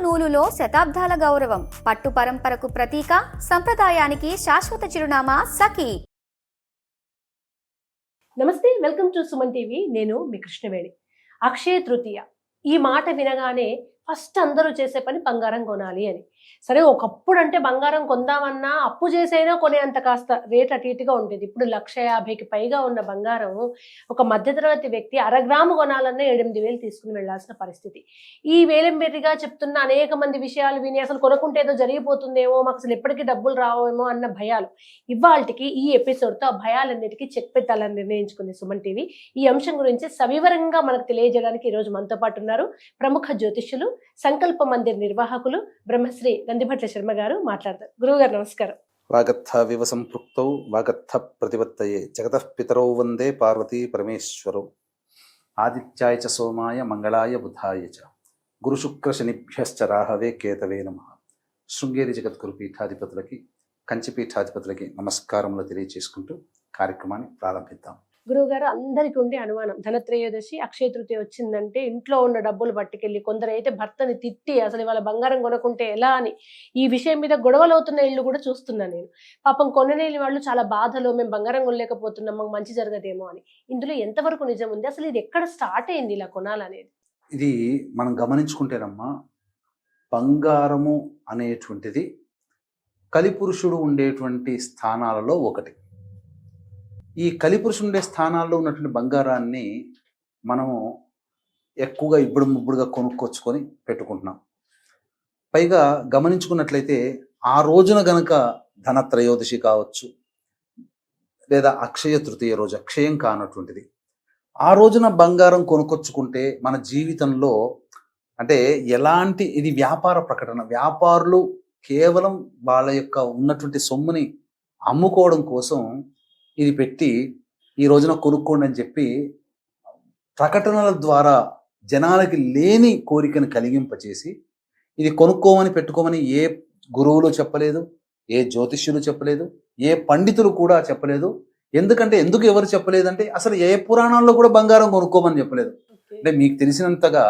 నూలులో శతాబ్దాల గౌరవం, పట్టు పరంపరకు ప్రతీక, సంప్రదాయానికి శాశ్వత చిరునామా సఖీ. నమస్తే, వెల్కమ్ టు సుమన్ టీవీ. నేను మీ కృష్ణవేణి. అక్షయ తృతీయ ఈ మాట వినగానే ఫస్ట్ అందరూ చేసే పని బంగారం కొనాలి అని. సరే, ఒకప్పుడు అంటే బంగారం కొందామన్నా అప్పు చేసైనా కొనేంత కాస్త రేట్ అటు ఇటుగా ఉండేది. ఇప్పుడు 1,50,000కి పైగా ఉన్న బంగారం ఒక మధ్యతరగతి వ్యక్తి 1 గ్రాము కొనాలన్నా 8,000 తీసుకుని వెళ్లాల్సిన పరిస్థితి. ఈ వేలంబెర్రిగా చెప్తున్న అనేక మంది విషయాలు విని అసలు కొనుక్కుంటే ఏదో జరిగిపోతుందేమో, మాకు అసలు ఎప్పటికీ డబ్బులు రావేమో అన్న భయాలు. ఇవాళకి ఈ ఎపిసోడ్తో ఆ భయాలన్నిటికీ చెక్ పెట్టాలని నిర్ణయించుకుంది సుమన్ టీవీ. ఈ అంశం గురించి సవివరంగా మనకు తెలియజేయడానికి ఈరోజు మనతో పాటు ఉన్నారు ప్రముఖ జ్యోతిష్యులు, సంకల్ప మందిర్ నిర్వాహకులు బ్రహ్మశ్రీ నందిభట్ల శర్మ గారు. మాట్లాడతారు. గురువుగారు నమస్కారం. వాగర్థ వివ సంపృక్తౌ వాగర్థ ప్రతిపత్తయే జగతః పితరౌ వందే పార్వతీ పరమేశ్వరౌ. ఆదిత్యాయ చ సోమాయ మంగళాయ బుధాయ చ గురు శుక్ర శనిభ్యశ్చ రాహవే కేతవే నమః. శృంగేరి జగద్గురు పీఠాధిపతులకి, కంచి పీఠాధిపతులకి నమస్కారములు తెలియజేసుకుంటూ కార్యక్రమాన్ని ప్రారంభిద్దాం. గురువుగారు, అందరికీ ఉండే అనుమానం, ధనత్రయోదశి అక్షయ తృతీయ వచ్చిందంటే ఇంట్లో ఉన్న డబ్బులు పట్టుకెళ్ళి, కొందరైతే భర్తని తిట్టి అసలు ఇవాళ బంగారం కొనుక్కుంటే ఎలా అని ఈ విషయం మీద గొడవలు అవుతున్న ఇళ్ళు కూడా చూస్తున్నాను నేను. పాపం కొనలేని వాళ్ళు చాలా బాధలో, మేము బంగారం కొనలేకపోతున్నాం, మాకు మంచి జరగదేమో అని. ఇందులో ఎంతవరకు నిజం ఉంది? అసలు ఇది ఎక్కడ స్టార్ట్ అయింది ఇలా కొనాలనేది? ఇది మనం గమనించుకుంటేనమ్మా, బంగారము అనేటువంటిది కలిపురుషుడు ఉండేటువంటి స్థానాలలో ఒకటి. ఈ కలిపురుషుడు ఉండే స్థానాల్లో ఉన్నటువంటి బంగారాన్ని మనము ఎక్కువగా ఇప్పుడు ముబ్బుడుగా కొనుక్కొచ్చుకొని పెట్టుకుంటున్నాం. పైగా గమనించుకున్నట్లయితే ఆ రోజున గనక ధనత్రయోదశి కావచ్చు, లేదా అక్షయ తృతీయ రోజు, అక్షయం కానటువంటిది, ఆ రోజున బంగారం కొనుక్కొచ్చుకుంటే మన జీవితంలో అంటే ఎలాంటి, ఇది వ్యాపార ప్రకటన. వ్యాపారులు కేవలం వాళ్ళ యొక్క ఉన్నటువంటి సొమ్ముని అమ్ముకోవడం కోసం ఇది పెట్టి ఈ రోజున కొనుక్కోండి అని చెప్పి ప్రకటనల ద్వారా జనాలకి లేని కోరికను కలిగింపచేసి, ఇది కొనుక్కోమని పెట్టుకోమని ఏ గురువులు చెప్పలేదు, ఏ జ్యోతిష్యులు చెప్పలేదు, ఏ పండితులు కూడా చెప్పలేదు. ఎందుకు ఎవరు చెప్పలేదంటే అసలు ఏ పురాణాల్లో కూడా బంగారం కొనుక్కోమని చెప్పలేదు. అంటే మీకు తెలిసినంతగా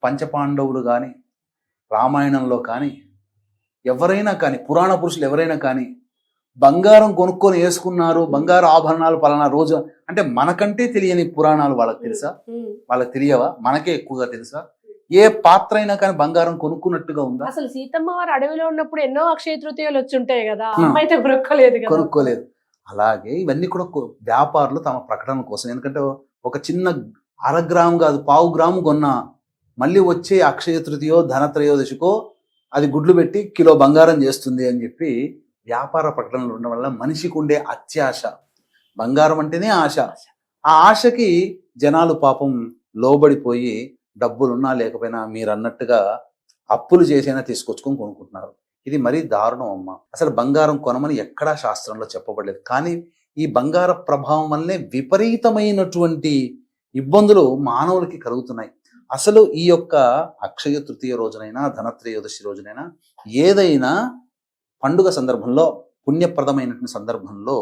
పంచపాండవులు కానీ, రామాయణంలో కానీ, ఎవరైనా కానీ, పురాణ పురుషులు ఎవరైనా కానీ బంగారం కొనుక్కొని వేసుకున్నారు, బంగారు ఆభరణాలు పలానా రోజు అంటే మనకంటే తెలియని పురాణాలు వాళ్ళకి తెలుసా? వాళ్ళకి తెలియవా? మనకే ఎక్కువగా తెలుసా? ఏ పాత్ర అయినా కానీ బంగారం కొనుక్కున్నట్టుగా ఉందా? అసలు సీతమ్మ వారు అడవిలో ఉన్నప్పుడు ఎన్నో అక్షయ తృతీయాలు వచ్చి ఉంటాయి కదా, అమ్మాయితే కొనుక్కోలేదు. అలాగే ఇవన్నీ కూడా వ్యాపారులు తమ ప్రకటన కోసం, ఎందుకంటే ఒక చిన్న 1/2 గ్రాము కాదు, 1/4 గ్రాము కొన్నా మళ్ళీ వచ్చే అక్షయ తృతీయో ధనత్రయోదశికో అది గుడ్లు పెట్టి కిలో బంగారం చేస్తుంది అని చెప్పి వ్యాపార ప్రకటనలు ఉండడం వల్ల మనిషికి ఉండే అత్యాశ, బంగారం అంటేనే ఆశ, ఆ ఆశకి జనాలు పాపం లోబడిపోయి డబ్బులున్నా లేకపోయినా మీరు అన్నట్టుగా అప్పులు చేసైనా తీసుకొచ్చుకొని కొనుక్కుంటున్నారు. ఇది మరీ దారుణం అమ్మ. అసలు బంగారం కొనమని ఎక్కడా శాస్త్రంలో చెప్పబడలేదు. కానీ ఈ బంగార ప్రభావం వల్లనే విపరీతమైనటువంటి ఇబ్బందులు మానవులకి కలుగుతున్నాయి. అసలు ఈ యొక్క అక్షయ తృతీయ రోజునైనా, ధనత్రయోదశి రోజునైనా, ఏదైనా పండుగ సందర్భంలో, పుణ్యప్రదమైనటువంటి సందర్భంలో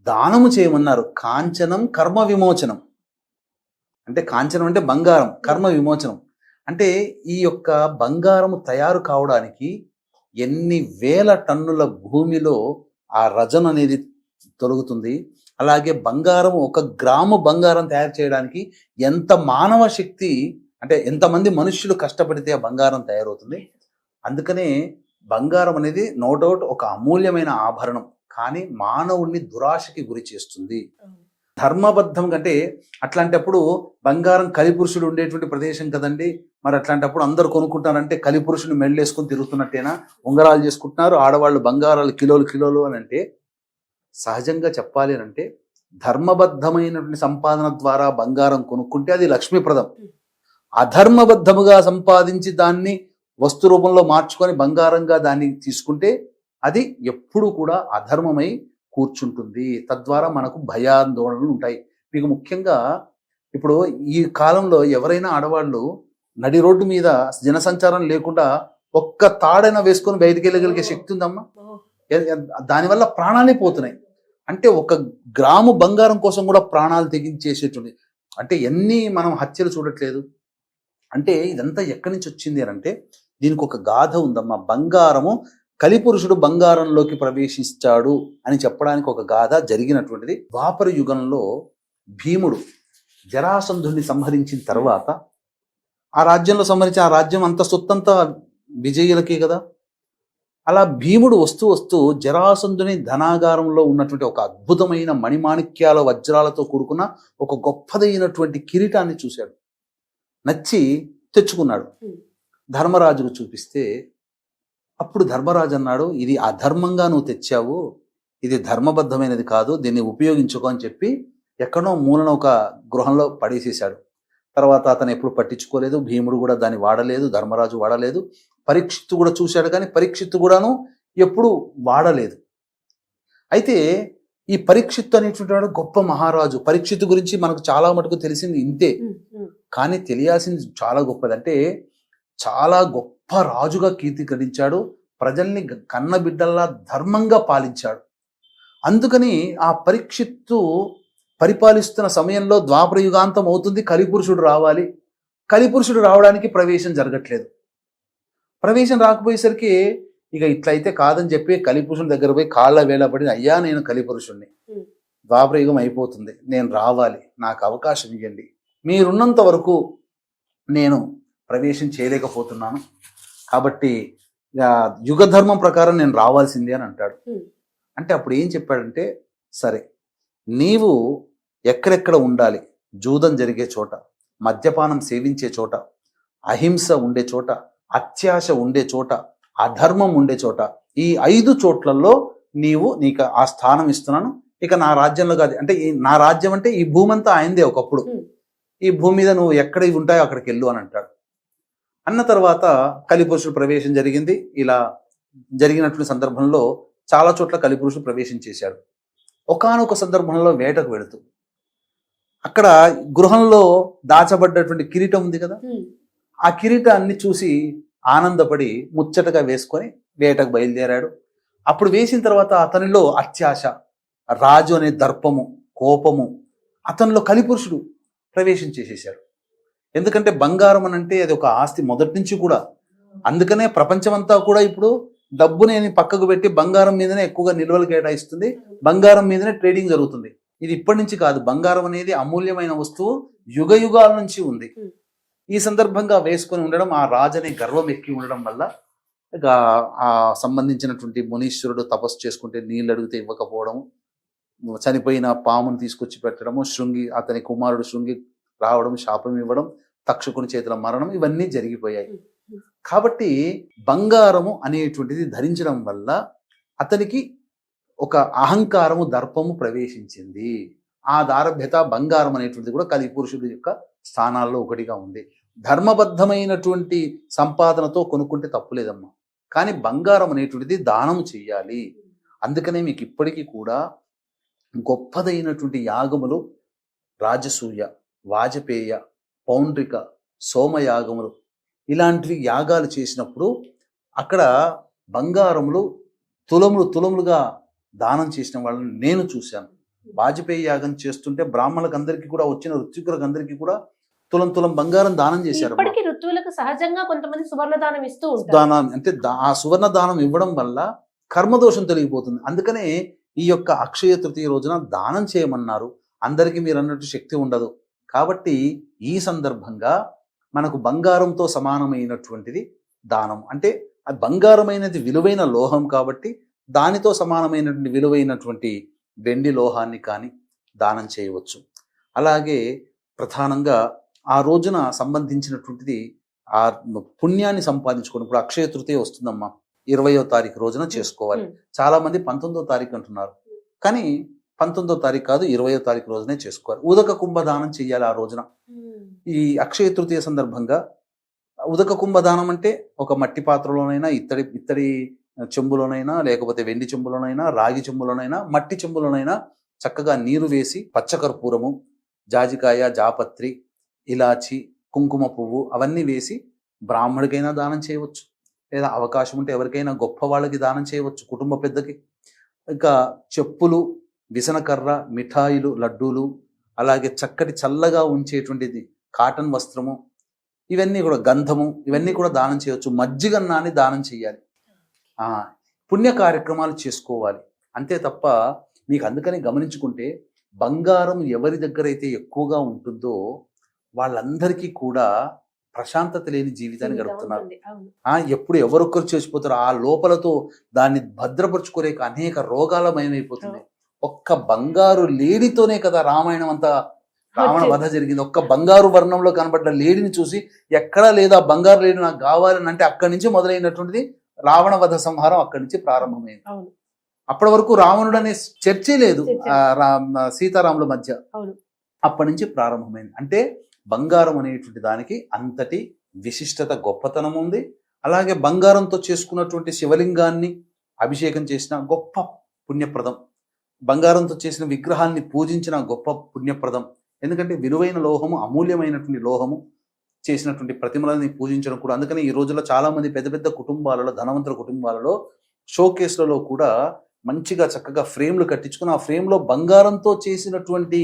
దానము చేయమన్నారు. కాంచనం కర్మ విమోచనం. అంటే కాంచనం అంటే బంగారం, కర్మ విమోచనం అంటే ఈ యొక్క బంగారము తయారు కావడానికి ఎన్ని వేల టన్నుల భూమిలో ఆ రజన అనేది తొలగుతుంది. అలాగే బంగారం, 1 గ్రాము బంగారం తయారు చేయడానికి ఎంత మానవ శక్తి, అంటే ఎంతమంది మనుష్యులు కష్టపడితే ఆ బంగారం తయారవుతుంది. అందుకనే బంగారం అనేది నో డౌట్ ఒక అమూల్యమైన ఆభరణం, కానీ మానవుణ్ణి దురాశకి గురి చేస్తుంది. ధర్మబద్ధం కంటే అట్లాంటప్పుడు బంగారం కలిపురుషుడు ఉండేటువంటి ప్రదేశం కదండి, మరి అట్లాంటప్పుడు అందరు కొనుక్కుంటారంటే కలిపురుషుని మెళ్ళేసుకొని తిరుగుతున్నట్టేనా? ఉంగరాలు చేసుకుంటున్నారు ఆడవాళ్ళు, బంగారాలు కిలోలు అని అంటే, సహజంగా చెప్పాలి అంటే ధర్మబద్ధమైనటువంటి సంపాదన ద్వారా బంగారం కొనుక్కుంటే అది లక్ష్మీప్రదం. అధర్మబద్ధముగా సంపాదించి దాన్ని వస్తు రూపంలో మార్చుకొని బంగారంగా దాన్ని తీసుకుంటే అది ఎప్పుడు కూడా అధర్మమై కూర్చుంటుంది. తద్వారా మనకు భయాందోళనలు ఉంటాయి. మీకు ముఖ్యంగా ఇప్పుడు ఈ కాలంలో ఎవరైనా ఆడవాళ్ళు నడి రోడ్డు మీద జనసంచారం లేకుండా ఒక్క తాడైనా వేసుకొని బయటికి వెళ్ళగలిగే శక్తి ఉందమ్మా. దానివల్ల ప్రాణాలే పోతున్నాయి. అంటే 1 గ్రాము బంగారం కోసం కూడా ప్రాణాలు తెగించేసేటువంటి, అంటే ఎన్ని మనం హత్యలు చూడట్లేదు. అంటే ఇదంతా ఎక్కడి నుంచి వచ్చింది అని అంటే దీనికి ఒక గాథ ఉందమ్మా. బంగారము కలిపురుషుడు బంగారంలోకి ప్రవేశించాడు అని చెప్పడానికి ఒక గాథ జరిగినటువంటిది. ద్వాపర యుగంలో భీముడు జరాసంధుడిని సంహరించిన తర్వాత ఆ రాజ్యంలో సంహరించిన ఆ రాజ్యం అంత సొత్తంతా విజయులకే కదా. అలా భీముడు వస్తూ వస్తూ జరాసంధుని ధనాగారంలో ఉన్నటువంటి ఒక అద్భుతమైన మణిమాణిక్యాల వజ్రాలతో కూడుకున్న ఒక గొప్పదైనటువంటి కిరీటాన్ని చూశాడు. నచ్చి తెచ్చుకున్నాడు. ధర్మరాజుకు చూపిస్తే అప్పుడు ధర్మరాజు అన్నాడు, ఇది అధర్మంగా నువ్వు తెచ్చావు, ఇది ధర్మబద్ధమైనది కాదు, దీన్ని ఉపయోగించుకో అని చెప్పి ఎక్కడో మూలన ఒక గృహంలో పడేసేశాడు. తర్వాత అతను ఎప్పుడు పట్టించుకోలేదు. భీముడు కూడా దాన్ని వాడలేదు, ధర్మరాజు వాడలేదు. పరీక్షిత్తు కూడా చూశాడు, కానీ పరీక్షిత్తు కూడాను ఎప్పుడు వాడలేదు. అయితే ఈ పరీక్షిత్తు అనేటువంటి వాడు గొప్ప మహారాజు. పరీక్షిత్తు గురించి మనకు చాలా మటుకు తెలిసింది ఇంతే, కానీ తెలియాల్సింది చాలా గొప్పది. అంటే చాలా గొప్ప రాజుగా కీర్తికరించాడు. ప్రజల్ని కన్నబిడ్డల్లా ధర్మంగా పాలించాడు. అందుకని ఆ పరీక్షిత్తు పరిపాలిస్తున్న సమయంలో ద్వాపర యుగాంతం అవుతుంది, కలిపురుషుడు రావాలి. కలిపురుషుడు రావడానికి ప్రవేశం జరగట్లేదు. ప్రవేశం రాకపోయేసరికి ఇక ఇట్లయితే కాదని చెప్పి కలిపురుషుని దగ్గర పోయి కాళ్ళ వేళపడి, అయ్యా నేను కలిపురుషుణ్ణి, ద్వాపర యుగం అయిపోతుంది, నేను రావాలి, నాకు అవకాశం ఇవ్వండి, మీరున్నంత వరకు నేను ప్రవేశం చేయలేకపోతున్నాను, కాబట్టి యుగధర్మం ప్రకారం నేను రావాల్సిందే అని అంటాడు. అంటే అప్పుడు ఏం చెప్పాడంటే, సరే నీవు ఎక్కడెక్కడ ఉండాలి, జూదం జరిగే చోట, మద్యపానం సేవించే చోట, అహింస ఉండే చోట, అత్యాశ ఉండే చోట, అధర్మం ఉండే చోట, ఈ 5 చోట్లలో నీకు ఆ స్థానం ఇస్తున్నాను. ఇక నా రాజ్యంలో కాదు, అంటే నా రాజ్యం అంటే ఈ భూమి అంతా ఆయనదే ఒకప్పుడు, ఈ భూమి మీద నువ్వు ఎక్కడ ఉంటాయో అక్కడికి వెళ్ళు అని అంటాడు. అన్న తర్వాత కలిపురుషుడు ప్రవేశం జరిగింది. ఇలా జరిగినటువంటి సందర్భంలో చాలా చోట్ల కలిపురుషుడు ప్రవేశం చేశాడు. ఒకానొక సందర్భంలో వేటకు వెళుతూ అక్కడ గృహంలో దాచబడ్డటువంటి కిరీటం ఉంది కదా, ఆ కిరీటాన్ని చూసి ఆనందపడి ముచ్చటగా వేసుకొని వేటకు బయలుదేరాడు. అప్పుడు వేసిన తర్వాత అతనిలో అత్యాశ, రాజు అనే దర్పము, కోపము, అతనిలో కలిపురుషుడు ప్రవేశం చేసేశాడు. ఎందుకంటే బంగారం అని అంటే అది ఒక ఆస్తి మొదటి నుంచి కూడా. అందుకనే ప్రపంచమంతా కూడా ఇప్పుడు డబ్బుని పక్కకు పెట్టి బంగారం మీదనే ఎక్కువగా నిల్వలు కేటాయిస్తుంది, బంగారం మీదనే ట్రేడింగ్ జరుగుతుంది. ఇది ఇప్పటి నుంచి కాదు, బంగారం అనేది అమూల్యమైన వస్తువు, యుగ యుగాల నుంచి ఉంది. ఈ సందర్భంగా వేసుకొని ఉండడం, ఆ రాజనే గర్వం ఎక్కి ఉండడం వల్ల ఇక ఆ సంబంధించినటువంటి మునీశ్వరుడు తపస్సు చేసుకుంటే నీళ్ళు అడిగితే ఇవ్వకపోవడం, చనిపోయిన పామును తీసుకొచ్చి పెట్టడము, అతని కుమారుడు శృంగి రావడం, శాపం ఇవ్వడం, తక్షకుని చేతుల మరణం, ఇవన్నీ జరిగిపోయాయి. కాబట్టి బంగారము అనేటువంటిది ధరించడం వల్ల అతనికి ఒక అహంకారము, దర్పము ప్రవేశించింది. ఆ దారభ్యత, బంగారం అనేటువంటిది కూడా కలిపురుషుడి యొక్క స్థానాల్లో ఒకటిగా ఉంది. ధర్మబద్ధమైనటువంటి సంపాదనతో కొనుక్కుంటే తప్పులేదమ్మా, కానీ బంగారం అనేటువంటిది దానం చెయ్యాలి. అందుకనే మీకు ఇప్పటికీ కూడా గొప్పదైనటువంటి యాగములు రాజసూయ, వాజపేయ, పౌండ్రిక, సోమయాగములు ఇలాంటివి యాగాలు చేసినప్పుడు అక్కడ బంగారములు తులములుగా దానం చేసిన వాళ్ళని నేను చూశాను. వాజపేయి యాగం చేస్తుంటే బ్రాహ్మణులకు అందరికీ కూడా, వచ్చిన ఋత్వికులకు అందరికీ కూడా తులం బంగారం దానం చేశారు. ఇప్పటికీ ఋత్వులకు సహజంగా కొంతమంది సువర్ణ దానం ఇస్తూ ఉంటారు. దానం అంటే ఆ సువర్ణ దానం ఇవ్వడం వల్ల కర్మదోషం తొలగిపోతుంది. అందుకనే ఈ యొక్క అక్షయ తృతీయ రోజున దానం చేయమన్నారు. అందరికీ మీరు అన్నట్టు శక్తి ఉండదు. కాబట్టి ఈ సందర్భంగా మనకు బంగారంతో సమానమైనటువంటిది దానం. అంటే ఆ బంగారమైనది విలువైన లోహం కాబట్టి దానితో సమానమైనటువంటి విలువైనటువంటి వెండి లోహాన్ని కానీ దానం చేయవచ్చు. అలాగే ప్రధానంగా ఆ రోజున సంబంధించినటువంటిది ఆ పుణ్యాన్ని సంపాదించుకోవడం. ఇప్పుడు అక్షయ తృతీయ వస్తుందమ్మా, 20వ తారీఖు రోజున చేసుకోవాలి. చాలా మంది 19వ తారీఖు అంటున్నారు, కానీ 19వ తారీఖు కాదు, 20వ తారీఖు రోజునే చేసుకోవాలి. ఉదక కుంభదానం చెయ్యాలి ఆ రోజున. ఈ అక్షయ తృతీయ సందర్భంగా ఉదక కుంభదానం అంటే ఒక మట్టి పాత్రలోనైనా, ఇత్తడి చెంబులోనైనా, లేకపోతే వెండి చెంబులోనైనా, రాగి చెంబులోనైనా, మట్టి చెంబులోనైనా చక్కగా నీరు వేసి పచ్చకర్పూరము, జాజికాయ, జాపత్రి, ఇలాచి, కుంకుమ పువ్వు అవన్నీ వేసి బ్రాహ్మడికైనా దానం చేయవచ్చు, లేదా అవకాశం ఉంటే ఎవరికైనా గొప్ప వాళ్ళకి దానం చేయవచ్చు, కుటుంబ పెద్దకి. ఇంకా చెప్పులు, విసనకర్ర, మిఠాయిలు, లడ్డూలు, అలాగే చక్కటి చల్లగా ఉంచేటువంటిది కాటన్ వస్త్రము, ఇవన్నీ కూడా గంధము ఇవన్నీ కూడా దానం చేయవచ్చు. మజ్జిగన్నాన్ని దానం చేయాలి. పుణ్య కార్యక్రమాలు చేసుకోవాలి. అంతే తప్ప మీకు అందుకని గమనించుకుంటే బంగారం ఎవరి దగ్గర అయితే ఎక్కువగా ఉంటుందో వాళ్ళందరికీ కూడా ప్రశాంతత లేని జీవితాన్ని గడుపుతున్నారు. ఎప్పుడు ఎవరొక్కరు చేసిపోతారో ఆ లోపలతో దాన్ని భద్రపరుచుకోలేక అనేక రోగాలమయమైపోతుంది. ఒక్క బంగారు లేడితోనే కదా రామాయణం అంతా రావణ వధ జరిగింది. ఒక్క బంగారు వర్ణంలో కనబడ్డ లేడిని చూసి ఎక్కడా లేదా బంగారు లేడి నాకు కావాలని అంటే అక్కడి నుంచి మొదలైనటువంటిది రావణ వధ సంహారం అక్కడి నుంచి ప్రారంభమైంది. అప్పటి వరకు రావణుడు అనే చర్చే లేదు సీతారాముల మధ్య. అప్పటి నుంచి ప్రారంభమైంది. అంటే బంగారం అనేటువంటి దానికి అంతటి విశిష్టత గొప్పతనం ఉంది. అలాగే బంగారంతో చేసుకున్నటువంటి శివలింగాన్ని అభిషేకం చేసిన గొప్ప పుణ్యప్రదం, బంగారంతో చేసిన విగ్రహాన్ని పూజించిన గొప్ప పుణ్యప్రదం. ఎందుకంటే విలువైన లోహము, అమూల్యమైనటువంటి లోహము చేసినటువంటి ప్రతిమలని పూజించడం కూడా. అందుకని ఈ రోజుల్లో చాలా మంది పెద్ద పెద్ద కుటుంబాలలో, ధనవంతుల కుటుంబాలలో షోకేస్లలో కూడా మంచిగా చక్కగా ఫ్రేమ్లు కట్టించుకుని ఆ ఫ్రేమ్లో బంగారంతో చేసినటువంటి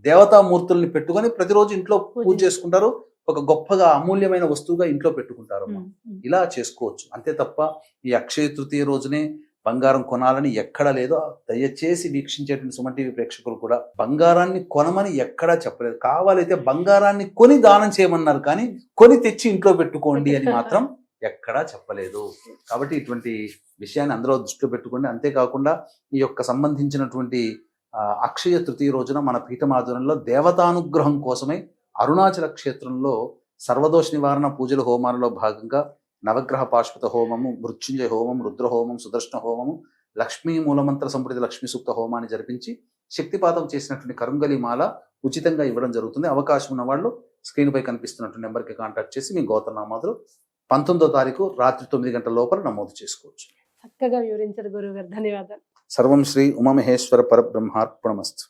దేవతామూర్తుల్ని పెట్టుకొని ప్రతిరోజు ఇంట్లో పూజ చేసుకుంటారు. ఒక గొప్పగా అమూల్యమైన వస్తువుగా ఇంట్లో పెట్టుకుంటారు. ఇలా చేసుకోవచ్చు. అంతే తప్ప ఈ అక్షయ తృతీయ రోజునే బంగారం కొనాలని ఎక్కడా లేదో. దయచేసి వీక్షించేటువంటి సుమన్ టీవీ ప్రేక్షకులు కూడా బంగారాన్ని కొనమని ఎక్కడా చెప్పలేదు. కావాలైతే బంగారాన్ని కొని దానం చేయమన్నారు, కానీ కొని తెచ్చి ఇంట్లో పెట్టుకోండి అని మాత్రం ఎక్కడా చెప్పలేదు. కాబట్టి ఇటువంటి విషయాన్ని అందరూ దృష్టిలో పెట్టుకోండి. అంతేకాకుండా ఈ యొక్క సంబంధించినటువంటి అక్షయ తృతీయ రోజున మన పీఠమాధురంలో దేవతానుగ్రహం కోసమై అరుణాచల క్షేత్రంలో సర్వదోష నివారణ పూజల హోమాలలో భాగంగా నవగ్రహ పాశుపత హోమము, మృత్యుంజయ హోమం, రుద్రహోమం, సుదర్శన హోమము, లక్ష్మీ మూలమంత్ర సంపుటిత లక్ష్మీ సూక్త హోమాన్ని జరిపించి శక్తిపాతం చేసినటువంటి కరుంగలి మాల ఉచితంగా ఇవ్వడం జరుగుతుంది. అవకాశం ఉన్న వాళ్ళు స్క్రీన్ పై కనిపిస్తున్నటువంటి నెంబర్కి కాంటాక్ట్ చేసి మీ గోత్రనామాదులు 19వ తారీఖు రాత్రి 9 గంటల లోపల నమోదు చేసుకోవచ్చు. చక్కగా వివరించారు గురువు గారు, ధన్యవాదాలు. సర్వం శ్రీ ఉమామహేశ్వర పరబ్రహ్మార్పణమస్తు.